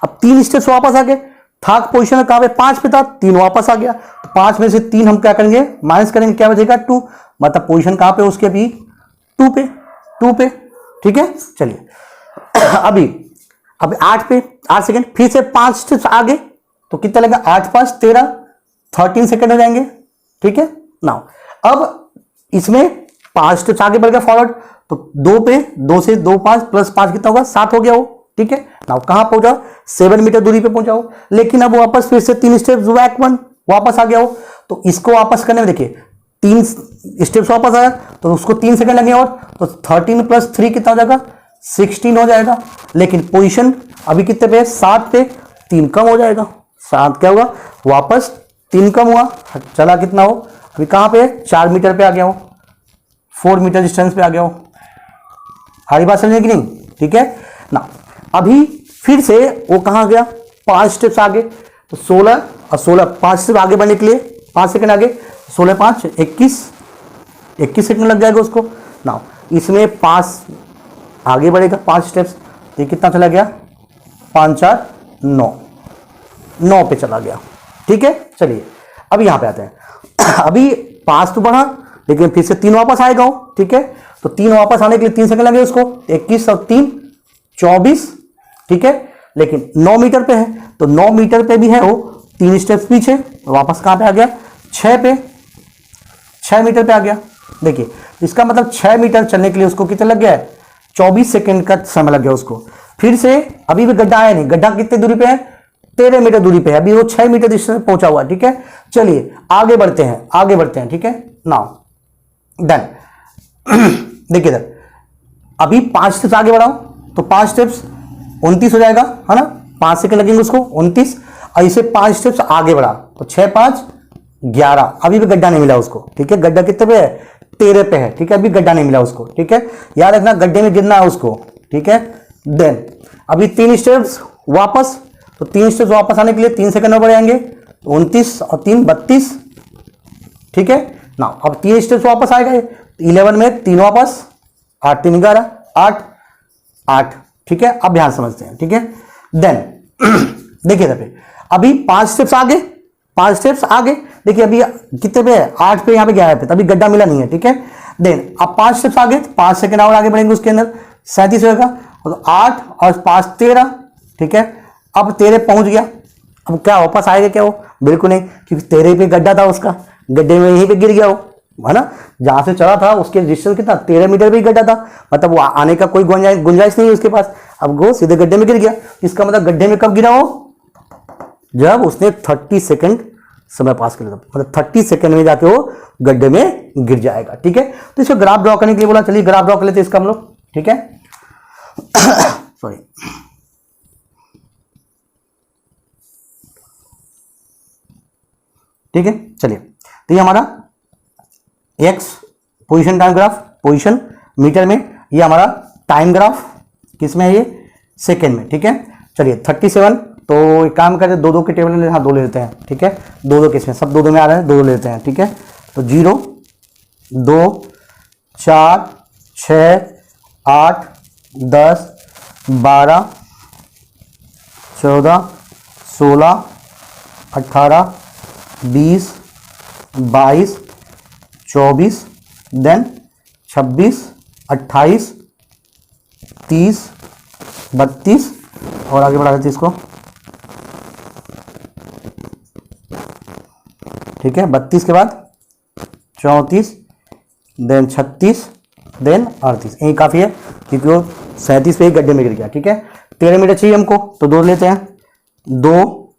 अब 3 स्टेप्स वापस आ गए, था पोजीशन कहां पे, 5 पे था, 3 वापस आ गया। तो 5 में से 3 हम क्या करेंगे, माइनस करेंगे, क्या बचेगा, 2। मतलब पोजीशन कहां पे उसके, अभी 2 पे, ठीक है। चलिए अभी 8 पे, 8 सेकंड, फिर से 5 स्टेप्स आगे, तो कितना लगेगा, 8 5 13, 13 सेकंड हो जाएंगे, ठीक है। नाउ अब इसमें 5 स्टेप्स आगे बढ़ गया फॉरवर्ड, तो 2 पे, 2 से 2 5 प्लस 5 कितना होगा, 7 हो गया वो, ठीक है। नाउ कहां पहुंचा, 7 मीटर दूरी पे पहुंचा हो। लेकिन अब वापस फिर से 3 स्टेप्स बैक 1 वापस आ गया हो। तो इसको वापस करने में देखिए 3 स्टेप्स वापस आया, तो उसको 3 सेकंड लगे, और तो 13 प्लस 3 कितना हो जाएगा, 16 हो जाएगा। लेकिन पोजीशन अभी कितने पे है, 7 पे, 3 कम हो जाएगा, 7 क्या होगा, वापस 3 कम हुआ, चला कितना हो, अभी कहां पे है, 4 मीटर पे आ गया हो, 4 मीटर डिस्टेंस पे आ गया हो। हरी बात समझे कि नहीं, ठीक है ना। अभी फिर से वो कहां गया, 5 स्टेप्स आगे, तो 16 और 16, 5 स्टेप आगे बढ़ने के लिए 5 सेकंड आगे, 16 5 21 सेकंड लग जाएगा उसको ना। इसमें 5 आगे बढ़ेगा, 5 स्टेप्स, ये कितना चला गया, 5 4 9 पे चला गया, ठीक है। चलिए अब यहां पे आते हैं। अभी 5 तो बढ़ा, लेकिन फिर से 3 वापस आएगा, ठीक है। तो 3 वापस आने के लिए 3 सेकंड लगे उसको, 21 और 3 24, ठीक है। लेकिन 9 मीटर पे है, तो 9 मीटर पे भी है वो 3 स्टेप्स पीछे, वापस कहां पे आ गया, 6 पे, 6 मीटर पे आ गया। देखिए इसका मतलब 6 मीटर चलने के लिए उसको कितना लग गया है, 24 सेकंड का समय लग गया उसको। फिर से अभी भी गड्ढा आया नहीं, गड्ढा कितने दूरी पे है, 13 मीटर दूरी पे है, अभी वो 6 मीटर डिस्टेंस पे पहुंचा हुआ है, ठीक है। चलिए आगे बढ़ते हैं, ठीक है। Now done. देखिए इधर, अभी 5 स्टेप्स आगे बढ़ाओ तो 5 स्टेप्स 29 हो जाएगा, है ना। 5 सेकंड लगेंगे उसको, 29। और इसे 5 स्टेप्स आगे बढ़ा तो 6 5 11। अभी भी गड्ढा नहीं मिला उसको, ठीक है। गड्ढा कितने पे है? 13 पे है, ठीक है। अभी गड्ढा नहीं मिला उसको, ठीक है। याद रखना गड्ढे में गिरना है उसको, ठीक है। देन अभी 3 स्टेप्स वापस, तो 3 स्टेप्स वापस आने के लिए 3 सेकंड में बढ़ाएंगे, 29 और 3 32, ठीक है ना। अब 3 स्टेप्स वापस आएगा, 11 में 3 वापस, 8 3 11, 8 8, ठीक है। अब ध्यान समझते हैं, ठीक है। देन देखिए इधर पे, अभी 5 स्टेप्स आगे, 5 स्टेप्स आगे, देखिए अभी कितने पे है? 8 पे, यहाँ पे 11 पे, तभी गड्ढा मिला नहीं है, ठीक है। देन अब 5 स्टेप्स आगे, 5 सेकंड और आगे बढ़ेंगे, उसके अंदर 37 होगा, तो 8 और 5 13, ठीक है। अब 13 पहुंच गया, अब क्या वापस आएगा क्या वो? बिल्कुल नहीं, क्योंकि 13 पे गड्ढा था उसका, गड्ढे में यहीं पे गिर गया वो, है ना। जहां से चला था उसके डिस्टेंस कितना? 13 मीटर भी गड्ढा था, मतलब वो आने का कोई गुंजाइश नहीं है उसके पास। अब वो सीधे गड्ढे में गिर गया, इसका मतलब गड्ढे में कब गिरा वो? जब उसने 30 सेकंड समय पास कर लिया, मतलब 30 सेकंड में जाके वो गड्ढे में गिर जाएगा, ठीक है। तो इसको ग्राफ ड्रॉ करने के लिए बोला, चलिए ग्राफ ड्रॉ कर लेते हैं इसका हम लोग, ठीक है। सॉरी, ठीक है। चलिए, तो ये हमारा X position time graph, position metre में, ये हमारा टाइम ग्राफ किसमें है? ये सेकेंड में, ठीक है। चलिए 37, तो एक काम करें, 2 2 के टेबल में, हाँ 2 ले लेते हैं, ठीक है। 2 2 किसमें? सब 2 2 में आ रहे हैं, 2 2 लेते हैं, ठीक है। तो 0 2 4 6 8 10 12 14 16 18 20 22 24, देन 26 28 30 32, और आगे बढ़ा देते इसको, ठीक है। 32 के बाद 34, देन 36, देन 38, यही काफ़ी है क्योंकि वो 37 पे ही गड्ढे में गिर गया, ठीक है। 13 मीटर चाहिए हमको, तो 2 लेते हैं, 2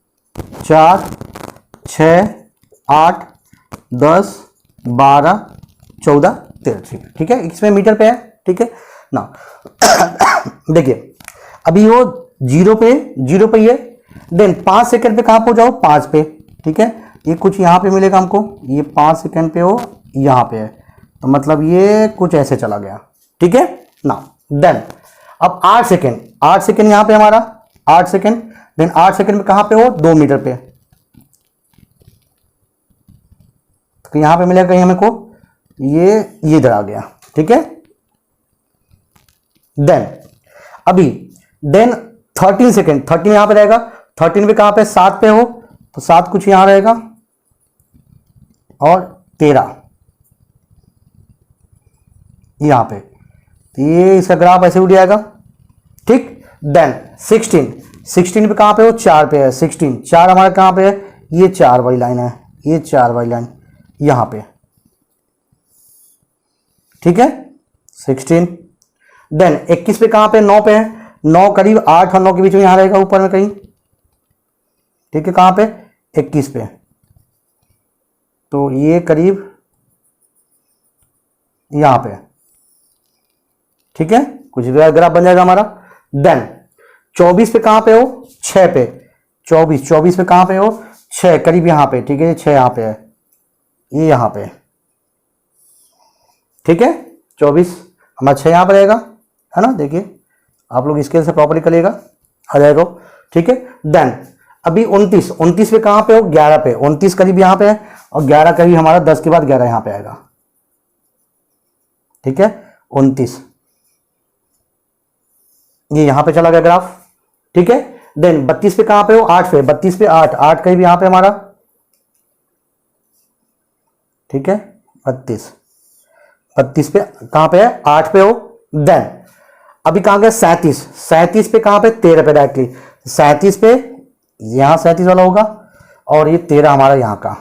4 6 8 10 12 14 13, ठीक है। इसमें मीटर पे है, ठीक है ना। देखिए अभी वो 0 पे ही है, देन 5 सेकंड पे कहाँ पहुंच जाओ? 5 पे, ठीक है। ये कुछ यहाँ पे मिलेगा हमको, ये 5 सेकंड पे हो, यहाँ पे है, तो मतलब ये कुछ ऐसे चला गया, ठीक है ना। देन अब 8 सेकंड यहाँ पे हमारा 8 सेकंड, देन 8 सेकंड में कहाँ पे हो? 2 मीटर पे, तो यहाँ पे मिलेगा कहीं हमें को, ये इधर आ गया, ठीक है। देन अभी 13 सेकंड, 13 यहां पे रहेगा, 13 पे कहां पे? 7 पे हो, तो 7 कुछ यहां रहेगा, और 13 यहां पे, तो ये इसका ग्राफ ऐसे उड़ जाएगा, ठीक। देन 16 पे कहां पे हो? 4 पे है, 16 4 हमारा कहां पे है? ये 4 वाली लाइन है, ये 4 वाली लाइन यहां पे, ठीक है 16। देन 21 पे कहां पे? 9 पे है, 9 करीब 8 और 9 के बीच में यहां रहेगा, ऊपर में कहीं, ठीक है। कहां पे? 21 पे, तो ये करीब यहां पे, ठीक है। कुछ ग्राफ बन जाएगा हमारा। देन 24 पे कहां पे हो? 6 पे, 24 पे कहां पे हो? 6 करीब यहां पे, ठीक है। 6 यहां पे है, ये यहां पे, ठीक है। 24 हमारा 6 यहां पर रहेगा, है ना। देखिए आप लोग स्केल से प्रॉपर्ली करिएगा, आ जाएगा, ठीक है। देन अभी 29 पे कहां पे हो? 11 पे, 29 करीब यहां पे है, और 11 करीब हमारा 10 के बाद 11 यहां पे आएगा, ठीक है। 29 ये यहां पे चला गया ग्राफ, ठीक है। देन 32 पे कहां पे हो? 8 पे, 32 पे 8 करीब यहां पे हमारा, ठीक है। 32 पे कहां पे है? 8 पे हो। देन अभी कहां गया? 37 पे कहां पे? 13 पे डायरेक्टली, 37 पे यहां 37 वाला होगा, और ये 13 हमारा यहां का,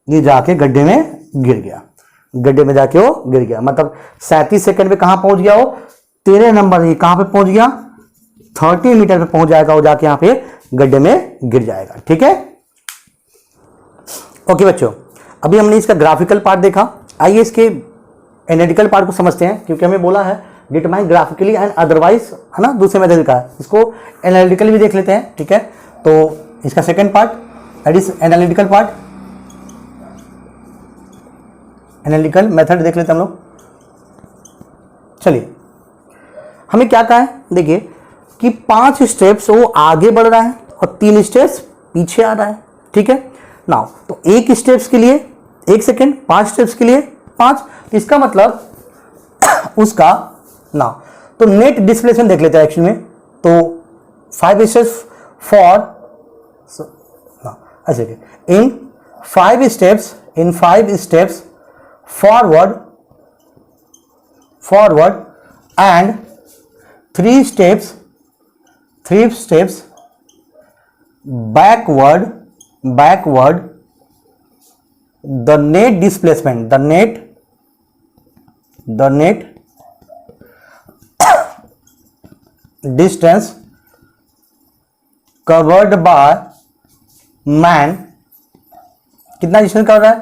ये जाके गड्ढे में गिर गया, गड्ढे में जाके वो गिर गया। मतलब 37 सेकंड पे कहां पहुंच गया वो? 13 नंबर, ये कहां पे पहुंच गया? 30 मीटर पे पहुंच जाएगा, वो जाके यहां पे गड्ढे में गिर जाएगा। ठीक है, ओके बच्चों, अभी हमने इसका ग्राफिकल पार्ट देखा। आइए इसके एनालिटिकल पार्ट को समझते हैं, क्योंकि हमें बोला है डिटरमाइन ग्राफिकली एंड अदरवाइज, है ना, दूसरे मेथड का है, इसको एनालिटिकली भी देख लेते हैं। ठीक है, तो इसका second part that is analytical part, analytical method देख लेते हैं हम लोग। चलिए, हमें क्या कहा है, देखिए कि 5 स्टेप्स वो आगे बढ़ रहा है और 3 स्टेप्स पीछे आ रहा है। ठीक है, नाउ तो एक स्टेप्स के लिए 1 सेकेंड, 5 स्टेप्स के लिए 5, तो इसका मतलब उसका नाउ तो नेट डिस्प्लेसमेंट देख लेते हैं एक्चुअली में। तो 5 स्टेप्स फॉर ऐसे इन 5 steps forward and 3 steps backward the net displacement, the net distance covered by man कितना डिस्टेंस कर रहा है,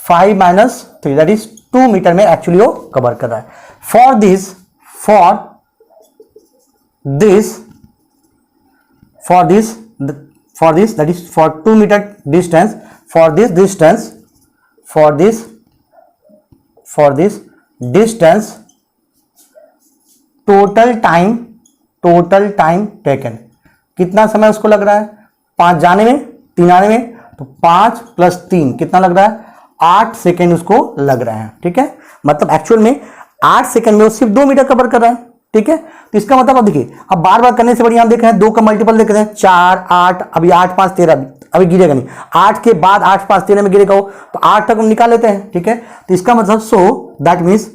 5 माइनस 3 दैट इज 2 मीटर में एक्चुअली वो कवर कर रहा है। For this that is for 2 meter distance, for this distance total time taken, कितना समय उसको लग रहा है, 5 जाने में 3 आने में, तो 5 + 3 कितना लग रहा है, 8 सेकेंड उसको लग रहा है। ठीक है, मतलब एक्चुअल में 8 सेकेंड में वो सिर्फ 2 मीटर कवर कर रहा है। ठीक है, तो इसका मतलब अब देखिए, अब बार बार करने से बढ़िया हम देख रहे हैं 2 का मल्टीपल देख रहे हैं, 4 8, अभी 8 5 13, अभी गिरेगा नहीं, 8 के बाद 8 5 13 में गिरेगा वो, तो 8 तक हम निकाल लेते हैं। ठीक है, तो इसका मतलब so that means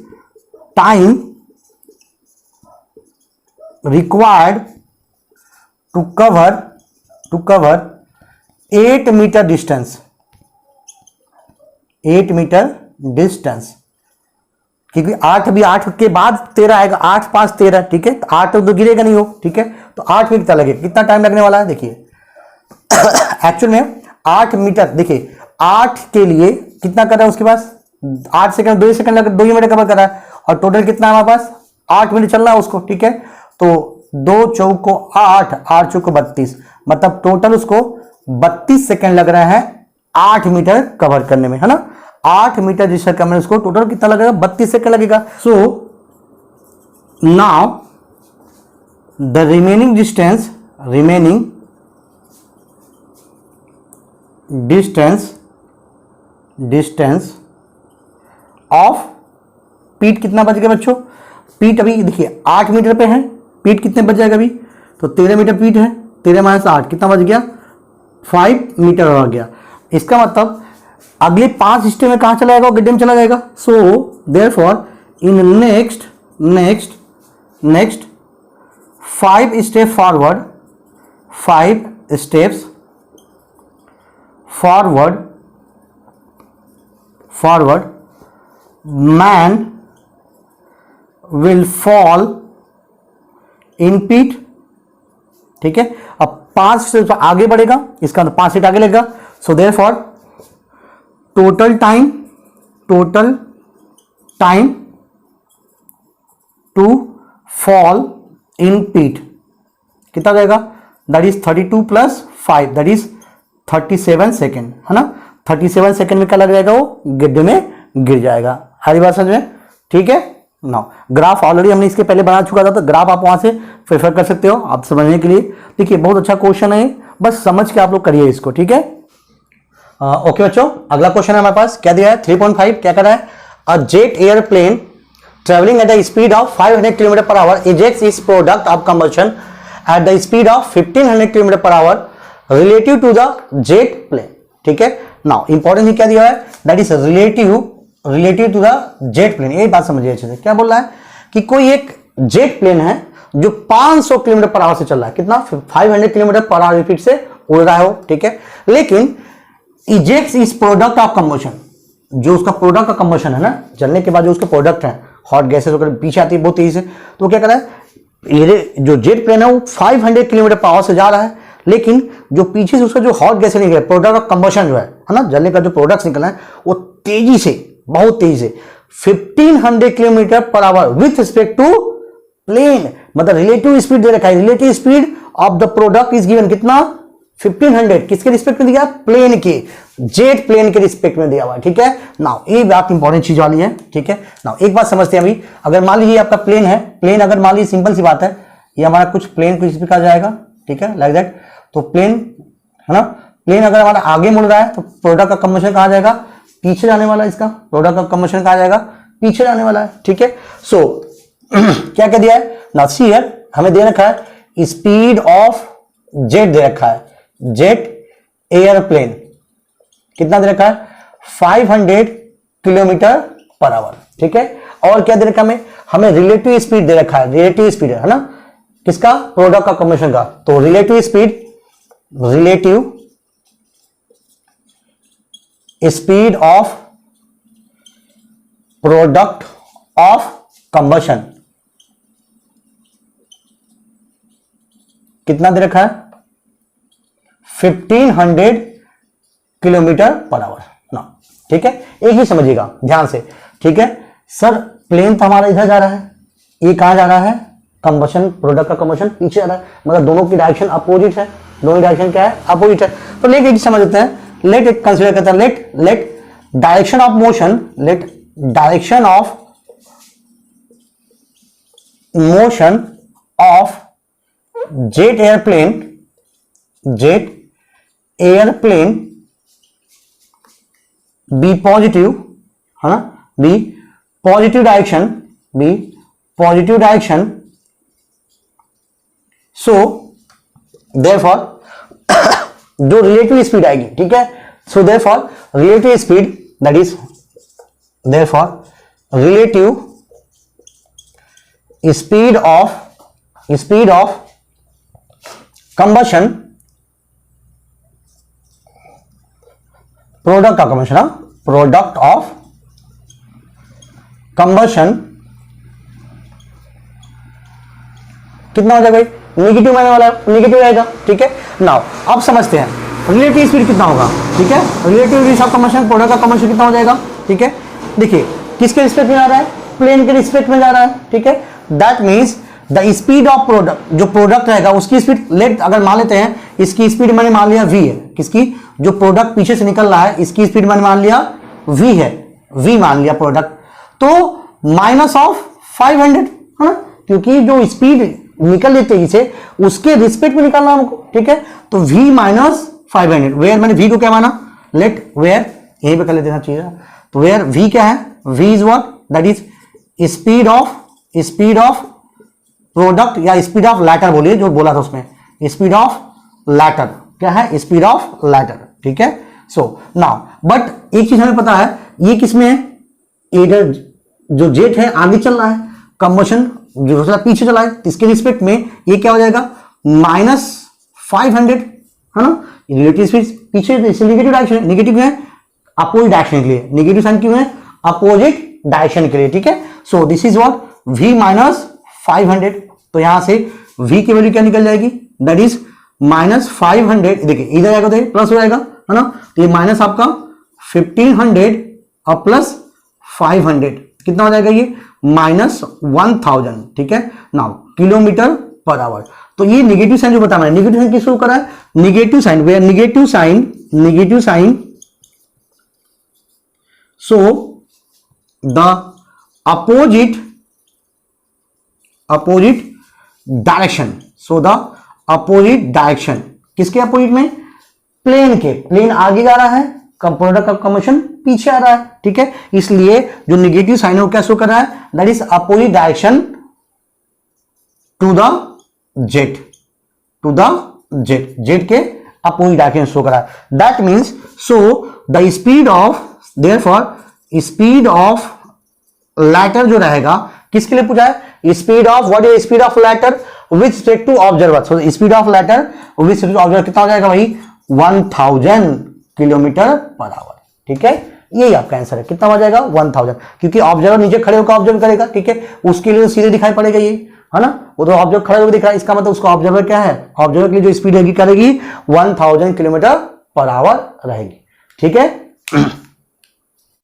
time required to cover 8 metre distance, 8 metre distance, क्योंकि 8 भी 8 के बाद 13 आएगा, 8 5 13। ठीक है, तो 8 तो गिरेगा नहीं हो। ठीक है, तो 8 में कितना लगेगा, कितना टाइम लगने वाला है, देखिए एक्चुअल में 8 मीटर, देखिए 8 के लिए कितना कर रहा है उसके पास, 8 सेकंड 2 सेकंड लग 2 मिनट कवर कर रहा है, और टोटल कितना है हमारे पास, 8 मिनट चल रहा है उसको। ठीक है, तो 2 चौको 8, 8 चौको 32, मतलब टोटल उसको 32 सेकंड लग रहा है 8 मीटर कवर करने में, है ना। 8 मीटर डिस्टेंस कवर उसको टोटल कितना लगेगा, 32 सेकंड लगेगा। So now the remaining distance of पीट कितना बच गया बच्चों, पीट अभी देखिए 8 मीटर पे है, पीट कितने बच जाएगा अभी, तो 13 मीटर पीट है, 13 माइनस 8 कितना बच गया, 5 मीटर हो गया। इसका मतलब अगले 5 स्टेप में कहां चला जाएगा, गड्ढे में चला जाएगा। So therefore in next 5 step forward man will fall in pit। ठीक है, अब 5 स्टेप आगे बढ़ेगा, इसका 5 स्टेप आगे लगेगा। So therefore total time to fall in pit कितना जाएगा, that is 32 + 5 that is 37 second, है ना। 37 सेकेंड में क्या लग जाएगा, वो गड्ढे में गिर जाएगा। हरी बात समझ में। ठीक है, नाउ ग्राफ ऑलरेडी हमने इसके पहले बना चुका था, तो ग्राफ आप वहां से प्रेफर कर सकते हो आप समझने के लिए। देखिए बहुत अच्छा क्वेश्चन है, बस समझ के आप लोग करिए इसको। ठीक है, ओके बच्चों, अगला क्वेश्चन है हमारे पास, क्या दिया है 3.5, क्या कर रहा है, a jet airplane traveling at the speed of 500 km per hour ejects its product of combustion at the speed of 1500 km per hour relative to the jet plane। ठीक है, नाउ इंपॉर्टेंट क्या दिया है, that is relative to the jet plane. यही बात समझिए अच्छे से, क्या बोल रहा है कि कोई एक जेट प्लेन है जो 500 किलोमीटर पर आवर से चल रहा है, कितना 500 किलोमीटर पर आवर स्पीड से उड़ रहा है वो। ठीक है, लेकिन ejects is product of combustion, जो उसका प्रोडक्ट का कंबशन है ना, जलने के बाद जो उसके प्रोडक्ट है, हॉट गैसेस वगैरह पीछे आती है बहुत तेजी से, तो क्या कर रहा है, ये जो जेट प्लेन है वो 500 किलोमीटर पर आवर से जा रहा है, लेकिन जो पीछे से उसका जो हॉट गैस निकले, प्रोडक्ट ऑफ कंबशन जो है ना, जलने का जो प्रोडक्ट निकला है वो तेजी से, बहुत तेजी से 1500 kilometre per hour with respect to plane, मतलब रिलेटिव स्पीड दे रखा है, relative speed of the product is given कितना 1500, किसके रिस्पेक्ट में दिया, प्लेन के, जेट प्लेन के रिस्पेक्ट में दिया हुआ, ठीक है। नाउ ये बात इंपॉर्टेंट चीज वाली है, ठीक है। नाउ एक बात समझते हैं अभी, अगर मान लीजिए आपका प्लेन है, प्लेन अगर मान लीजिए सिंपल सी बात है, ये हमारा कुछ प्लेन कुछ प्रकार जाएगा, ठीक है, लाइक दैट। तो प्लेन है ना, प्लेन अगर हमारा आगे मुड़ रहा है तो प्रोडक्ट का कंबशन कहां जाएगा, पीछे जाने वाला है, इसका प्रोडक्ट का कंबशन कहां जाएगा, पीछे जाने वाला है, ठीक है। सो क्या कह दिया है ना, सी हियर हमें दे रखा है स्पीड ऑफ जेट दे रखा है, जेट एयरप्लेन कितना दे रखा है 500 किलोमीटर पर आवर, ठीक है। और क्या दे रखा है हमें रिलेटिव स्पीड दे रखा है, रिलेटिव स्पीड है ना, किसका, प्रोडक्ट का कंबशन का। तो relative speed, relative speed of product of combustion कितना दे रखा है 1500 किलोमीटर पर आवर ना, ठीक है। एक ही समझिएगा ध्यान से, ठीक है। सर प्लेन तो हमारा इधर जा रहा है, ये कहां जा रहा है, कंबशन, प्रोडक्ट का कंबशन पीछे जा रहा है, मतलब दोनों की डायरेक्शन अपोजिट है, दोनों डायरेक्शन क्या है, अपोजिट है। तो लेट एक समझते हैं, लेट एक कंसीडर करते हैं, let direction of motion, let direction of motion of jet airplane, jet airplane be positive, है ना, be positive direction, be positive direction. So therefore जो रिलेटिव स्पीड आएगी, ठीक है, so therefore relative speed that is, therefore relative speed of combustion, product of combustion, product of combustion कितना हो जाएगा, नेगेटिव आने वाला है, नेगेटिव आएगा, ठीक है। नाउ अब समझते हैं रिलेटिव स्पीड कितना होगा, ठीक है, relative speed of combustion, product का कंबशन कितना हो जाएगा, ठीक है। देखिए किसके रिस्पेक्ट में जा रहा है, प्लेन के रिस्पेक्ट में जा रहा है, ठीक है। That means the speed of product, जो प्रोडक्ट रहेगा उसकी स्पीड, लेट अगर मान लेते हैं इसकी स्पीड मैंने मान लिया v है, किसकी, जो प्रोडक्ट पीछे से निकल रहा है इसकी स्पीड मैंने मान लिया v है, v मान लिया प्रोडक्ट, तो माइनस ऑफ 500, है ना, क्योंकि जो स्पीड निकल रही तेजी से उसके रिस्पेक्ट में निकालना हमको, ठीक है। तो v माइनस 500, वेयर मैंने v को क्या माना, लेट वेयर यहीं पे कर लेना चाहिए, तो वेयर v क्या है, v is what, that is speed of product या स्पीड ऑफ लैटर बोलिए, जो बोला था उसमें स्पीड ऑफ लैटर, क्या है, स्पीड ऑफ लैटर, ठीक है। सो नाउ बट एक चीज हमें पता है, ये किसमें है, इधर जो जेट है आगे चल रहा है, कंबशन जो पीछे चला है, इसके रिस्पेक्ट में ये क्या हो जाएगा माइनस 500, है ना, रिलेटिव स्पीड पीछे, नेगेटिव डायरेक्शन, नेगेटिव है अपोजिट डायरेक्शन के लिए, नेगेटिव साइन क्यों है, अपोजिट डायरेक्शन के लिए, ठीक है। So this is what v minus 500, तो यहां से v की वैल्यू क्या निकल जाएगी, दैट इज माइनस 500, देखिए इधर आएगा तो प्लस हो जाएगा, है ना, तो ये माइनस आपका 1500 और प्लस 500 कितना हो जाएगा, ये माइनस 1000, ठीक है। नाउ किलोमीटर पर आवर, तो ये नेगेटिव साइन जो बताना है, नेगेटिव साइन किस शो करा है, negative sign, where negative sign so the opposite direction, so the opposite direction, किसके अपोजिट में, प्लेन के, प्लेन आगे जा रहा है, प्रोडक्ट का कंबशन पीछे आ रहा है, ठीक है। इसलिए जो नेगेटिव साइन है वो क्या शो कर रहा है, that is opposite direction to the jet, jet के अपोजिट डायरेक्शन शो कर रहा है। That means so the speed of, therefore speed of latter जो रहेगा, किसके लिए पूछा है, speed of, what is speed of latter with respect to observer, so speed of latter with respect to observer कितना हो जाएगा भाई 1000 किलोमीटर पर आवर, ठीक है। यही आपका आंसर है, कितना हो जाएगा 1000, क्योंकि ऑब्जर्वर नीचे खड़े होकर ऑब्जर्व करेगा, ठीक है, उसके लिए सीधे दिखाई पड़ेगा ये, है ना, वो तो ऑब्जर्वर खड़े होकर दिख रहा है, इसका मतलब उसका ऑब्जर्वर क्या है, ऑब्जर्वर के लिए जो स्पीड रहेगी क्या रहेगी 1000 किलोमीटर पर आवर रहेगी। ठीक है।